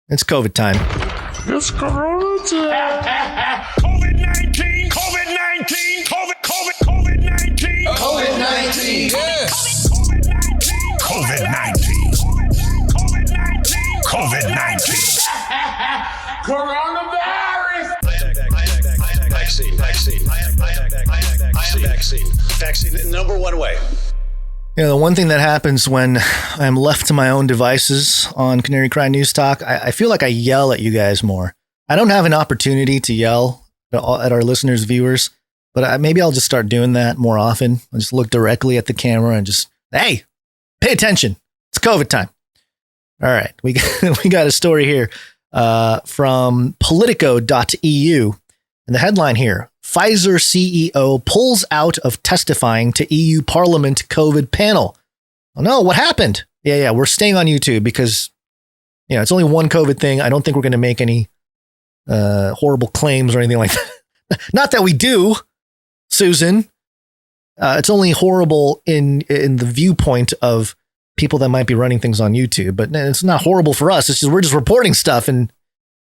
It's COVID time. It's Corona time. COVID-19, COVID-19, COVID-19, COVID-19, yes. COVID-19, COVID-19, coronavirus. Vaccine. Number one way. You know, the one thing that happens when I'm left to my own devices on Canary Cry NewsTalk, I feel like I yell at you guys more. I don't have an opportunity to yell at our listeners, viewers, but maybe I'll just start doing that more often. I'll just look directly at the camera and just, hey, pay attention. It's COVID time. All right. We got a story here from politico.eu. And the headline here, Pfizer CEO pulls out of testifying to EU Parliament COVID panel. Oh no, what happened? Yeah, we're staying on YouTube because, it's only one COVID thing. I don't think we're going to make any horrible claims or anything like that. Not that we do, Susan. It's only horrible in the viewpoint of people that might be running things on YouTube, but it's not horrible for us. It's just, we're just reporting stuff and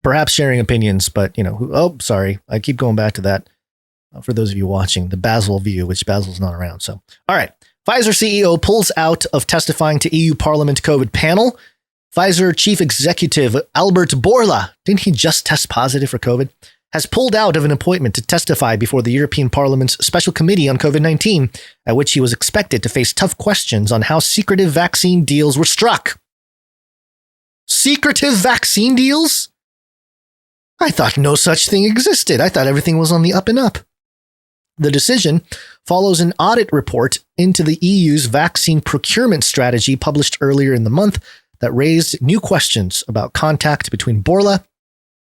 perhaps sharing opinions, but sorry. I keep going back to that for those of you watching the Basil view, which Basil's not around. So, all right. Pfizer CEO pulls out of testifying to EU Parliament COVID panel. Pfizer chief executive Albert Bourla, didn't he just test positive for COVID? Has pulled out of an appointment to testify before the European Parliament's special committee on COVID-19, at which he was expected to face tough questions on how secretive vaccine deals were struck. Secretive vaccine deals? I thought no such thing existed. I thought everything was on the up and up. The decision follows an audit report into the EU's vaccine procurement strategy published earlier in the month that raised new questions about contact between Bourla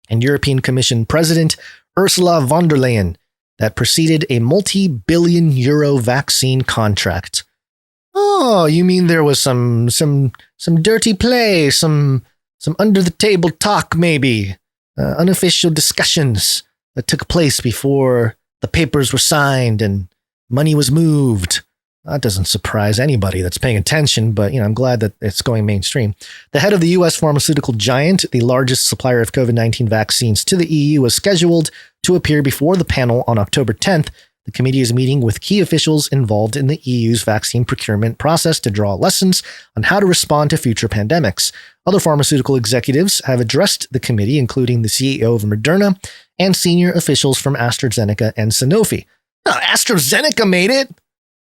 and European Commission President Ursula von der Leyen that preceded a multi-billion euro vaccine contract. Oh, you mean there was some dirty play, some under the table talk maybe? Unofficial discussions that took place before the papers were signed and money was moved. That doesn't surprise anybody that's paying attention, but I'm glad that it's going mainstream. The head of the U.S. pharmaceutical giant, the largest supplier of COVID-19 vaccines to the EU, was scheduled to appear before the panel on October 10th. The committee is meeting with key officials involved in the EU's vaccine procurement process to draw lessons on how to respond to future pandemics. Other pharmaceutical executives have addressed the committee, including the CEO of Moderna and senior officials from AstraZeneca and Sanofi. Oh, AstraZeneca made it.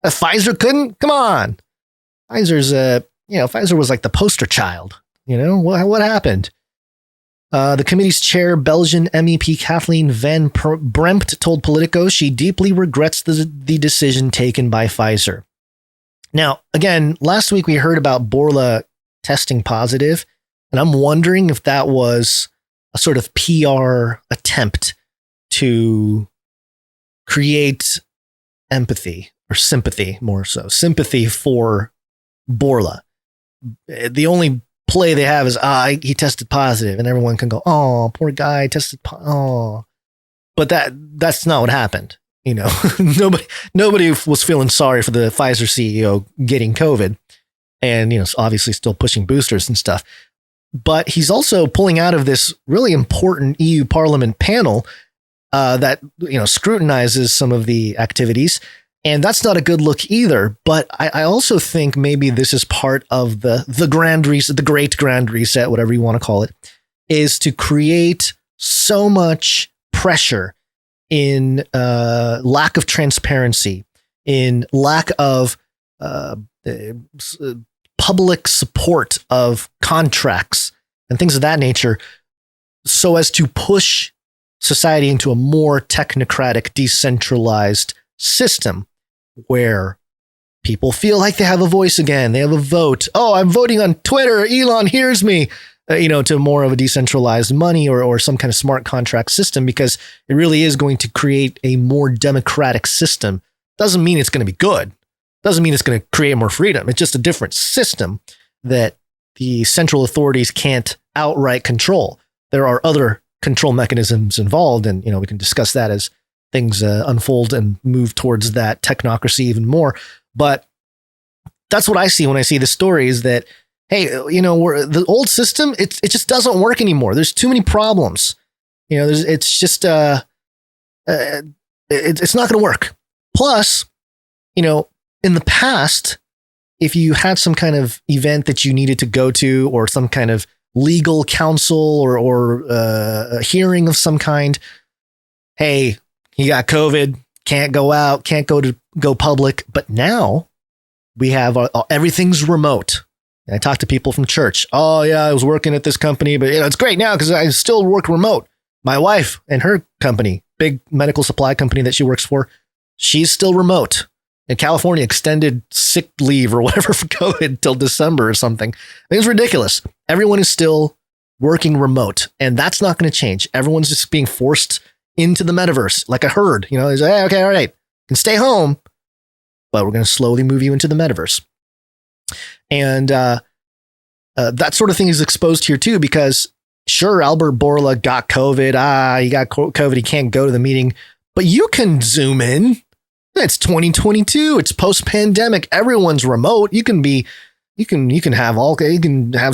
Pfizer couldn't? Come on. Pfizer was like the poster child. What happened? The committee's chair, Belgian MEP Kathleen Van Brempt, told Politico she deeply regrets the decision taken by Pfizer. Now, again, last week we heard about Bourla testing positive, and I'm wondering if that was a sort of PR attempt to create empathy or sympathy, more so. Sympathy for Bourla. The only play they have is, he tested positive, and everyone can go, oh, poor guy tested oh. But that's not what happened. Nobody was feeling sorry for the Pfizer CEO getting COVID and, obviously still pushing boosters and stuff. But he's also pulling out of this really important EU Parliament panel that, scrutinizes some of the activities. And that's not a good look either. But I also think maybe this is part of the grand reset, the great grand reset, whatever you want to call it, is to create so much pressure in lack of transparency, in lack of public support of contracts and things of that nature, so as to push society into a more technocratic, decentralized system where people feel like they have a voice again. They have a vote. Oh, I'm voting on Twitter. Elon hears me, to more of a decentralized money or some kind of smart contract system, because it really is going to create a more democratic system. Doesn't mean it's going to be good. Doesn't mean it's going to create more freedom. It's just a different system that the central authorities can't outright control. There are other control mechanisms involved, and we can discuss that as things unfold and move towards that technocracy even more. But that's what I see when I see the story, is that hey, the old system, it just doesn't work anymore. There's too many problems. It's just it's not going to work. Plus, in the past, if you had some kind of event that you needed to go to, or some kind of legal counsel or a hearing of some kind, hey, you got COVID, can't go out, can't go public. But now we have everything's remote. And I talk to people from church. Oh yeah, I was working at this company, but it's great now because I still work remote. My wife and her company, big medical supply company that she works for, she's still remote. In California, extended sick leave or whatever for COVID till December or something. It's ridiculous. Everyone is still working remote, and that's not going to change. Everyone's just being forced into the metaverse like a herd. They say, hey, okay, all right, you can stay home, but we're going to slowly move you into the metaverse. And that sort of thing is exposed here too, because sure, Albert Bourla got COVID. He got COVID. He can't go to the meeting, but you can Zoom in. It's 2022. It's post-pandemic. Everyone's remote. You can have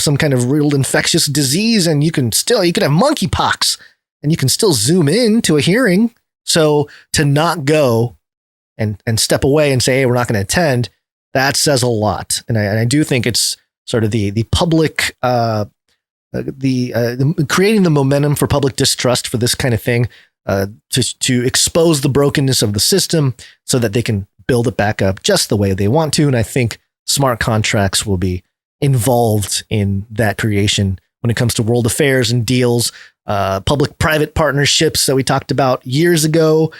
some kind of real infectious disease, and you can have monkeypox, and you can still Zoom in to a hearing. So to not go and step away and say, hey, we're not going to attend, that says a lot. And I do think it's sort of the public, creating the momentum for public distrust for this kind of thing, to expose the brokenness of the system so that they can build it back up just the way they want to. And I think smart contracts will be involved in that creation when it comes to world affairs and deals. Public-private partnerships that we talked about years ago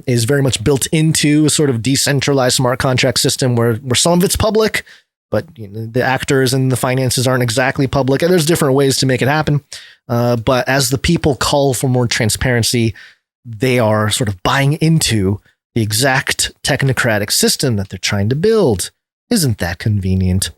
is very much built into a sort of decentralized smart contract system where some of it's public, but the actors and the finances aren't exactly public. And there's different ways to make it happen. But as the people call for more transparency, they are sort of buying into the exact technocratic system that they're trying to build. Isn't that convenient?